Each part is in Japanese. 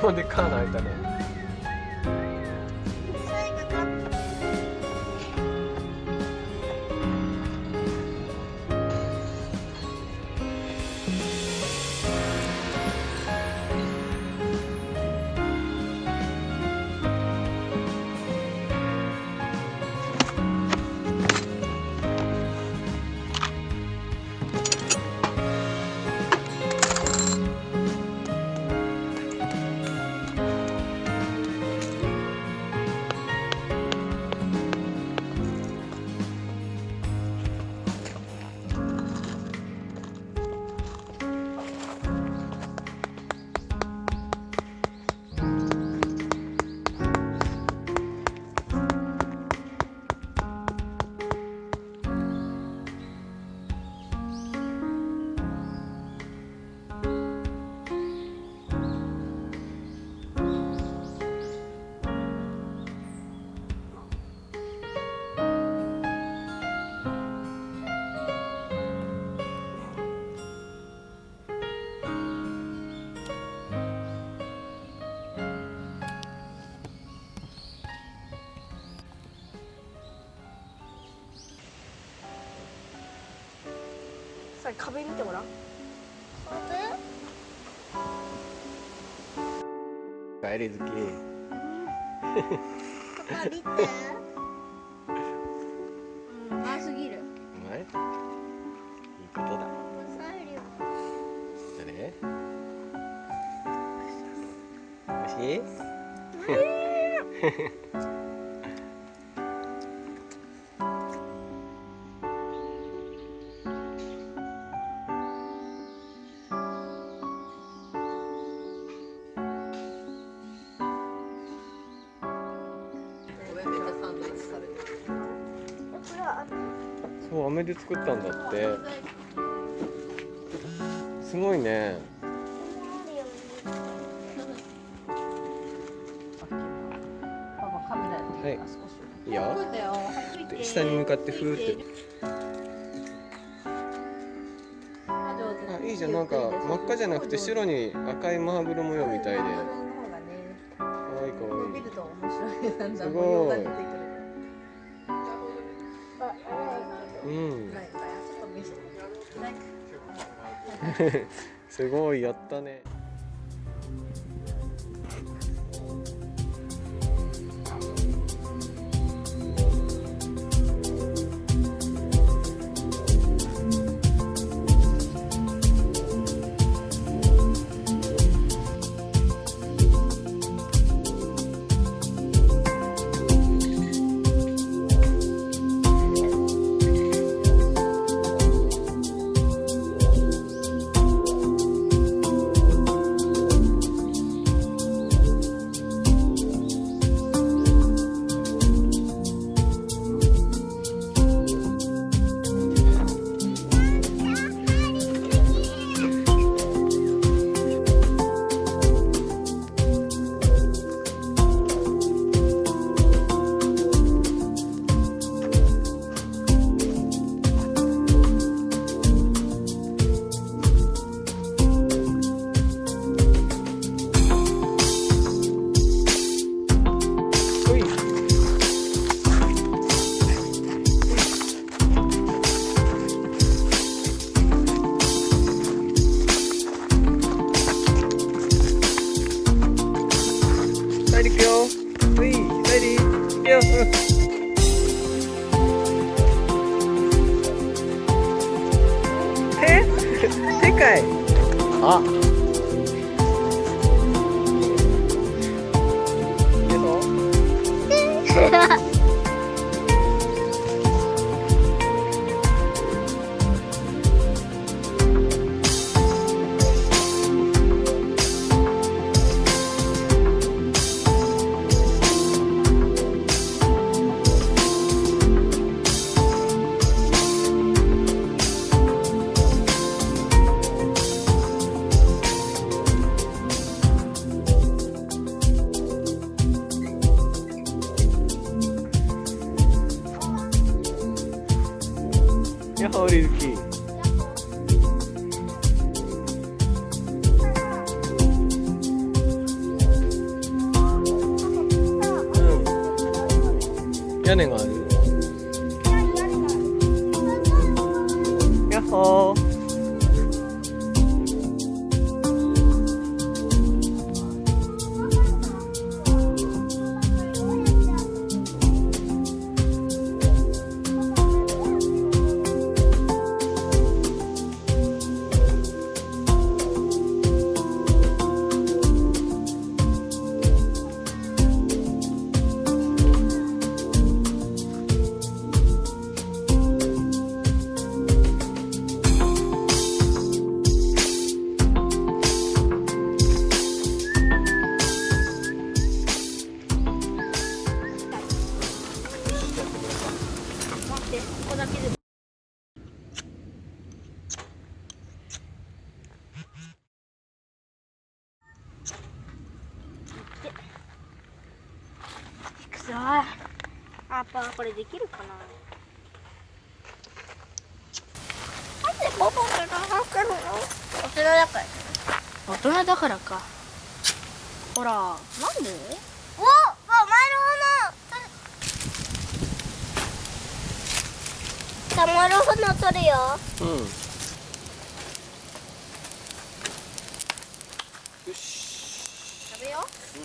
もでかいの開いたね。壁見てごらん。帰り好き。パパ見て。うますぎる。うまい。いいことだ。誰？おいしい？そう、飴で作ったんだって。すごいね。はい。いいよ。下に向かってふーって。あ、いいじゃん。なんか真っ赤じゃなくて白に赤いマーブル模様みたいで。可愛い可愛い。すごい。うん。すごい、やったね。でかい。あ。やっほーり好き。屋根がある。やっほー。パパこれできるかな。なんでパパが話してるの？大人だから。大人だからか。ほら、なんで？お、前の花取るよ。うん。よし。食べよう。うん。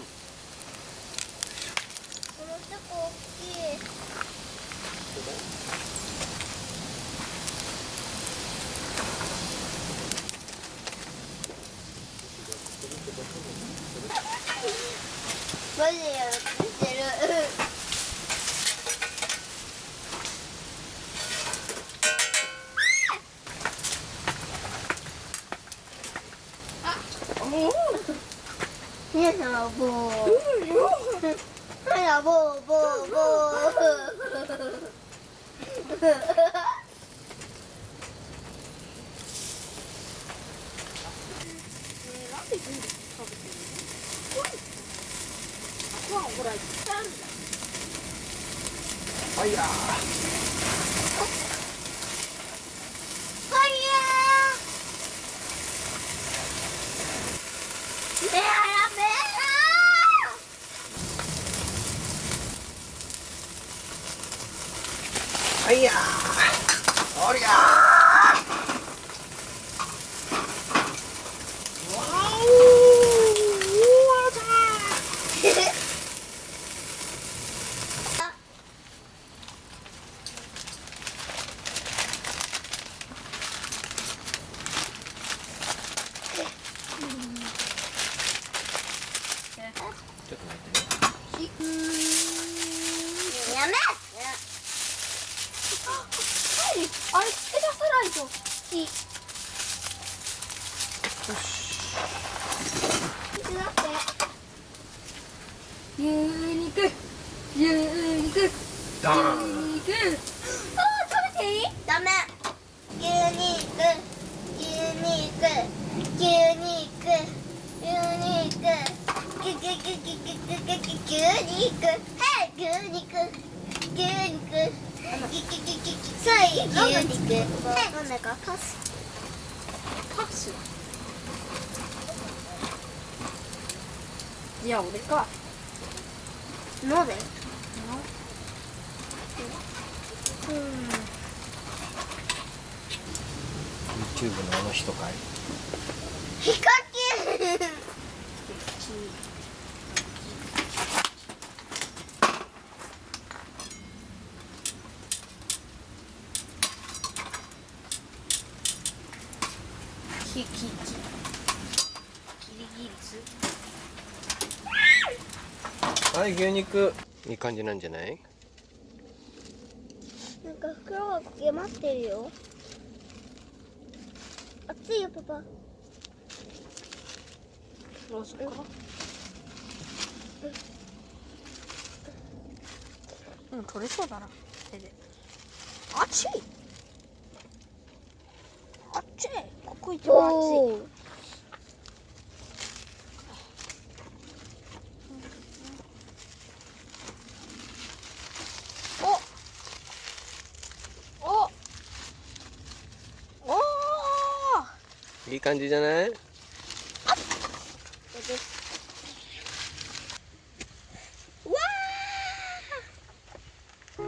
このチョコ大きい。マジでやろうとしてる。皆さんはボー。はいやボーボーボー。ほら、いっぱいあるじゃん。ファイヤー。ファイヤー。やべえなファイヤー。おりゃー。わお。ちょっと待ってね。やめ。あれ、つけ出さないと。よし。牛肉。ダーン。食べていい？ダメ。牛肉。牛肉。なんだかパス。いや、俺か。ので。YouTube のあの人かい。ヒカキン。はい、牛肉。いい感じなんじゃない？なんか袋が余ってるよ。熱いよパパ。あ、そっか。取れそうだな手で。熱い。ここ一番熱い。いい感じじゃない？わー。